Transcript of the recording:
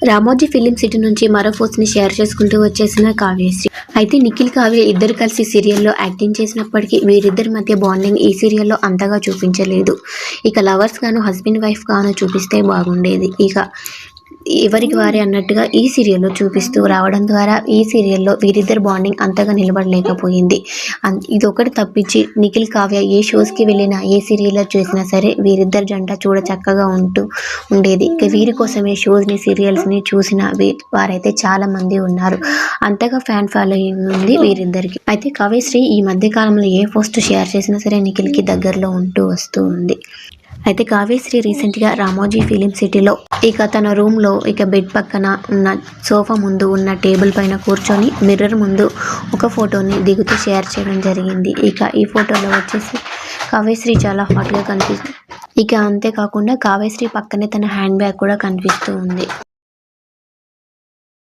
Ramoji film city నుంచి మరో పోస్ట్ని share చేసుకుంటూ వచ్చేసిన కావ్యశ్రీ. అయితే నిఖిల్, కావ్య ఇద్దరు కలిసి సీరియల్లో యాక్టింగ్ చేసినప్పటికీ వీరిద్దరి మధ్య బాండింగ్ ఈ సీరియల్లో అంతగా చూపించలేదు. ఇక లవర్స్ గాను, హస్బెండ్ వైఫ్ గాను చూపిస్తే బాగుండేది. ఇక ఎవరికి వారే అన్నట్టుగా ఈ సీరియల్లో చూపిస్తూ రావడం ద్వారా ఈ సీరియల్లో వీరిద్దరు బాండింగ్ అంతగా నిలబడలేకపోయింది. ఇదొకటి తప్పించి నిఖిల్, కావ్య ఏ షోస్కి వెళ్ళినా, ఏ సీరియల్లో చూసినా సరే వీరిద్దరు జంట చూడ చక్కగా ఉండేది. ఇక వీరి కోసమే షోస్ని, సీరియల్స్ని చూసిన వారైతే చాలా మంది ఉన్నారు. అంతగా ఫ్యాన్ ఫాలోయింగ్ ఉంది వీరిద్దరికి. అయితే కావ్యశ్రీ ఈ మధ్య కాలంలో ఏ పోస్ట్ షేర్ చేసినా సరే నిఖిల్కి దగ్గరలో ఉంటూ వస్తూ ఉంది. అయితే కావ్యశ్రీ రీసెంట్గా రామోజీ ఫిలిం సిటీలో ఇక తన రూమ్లో ఇక బెడ్ పక్కన ఉన్న సోఫా ముందు ఉన్న టేబుల్ పైన కూర్చొని మిర్రర్ ముందు ఒక ఫోటోని దిగుతూ షేర్ చేయడం జరిగింది. ఇక ఈ ఫోటోలో వచ్చేసి కావ్యశ్రీ చాలా హాట్గా కనిపిస్తుంది. ఇక అంతేకాకుండా కావ్యశ్రీ పక్కనే తన హ్యాండ్ బ్యాగ్ కూడా కనిపిస్తూ ఉంది.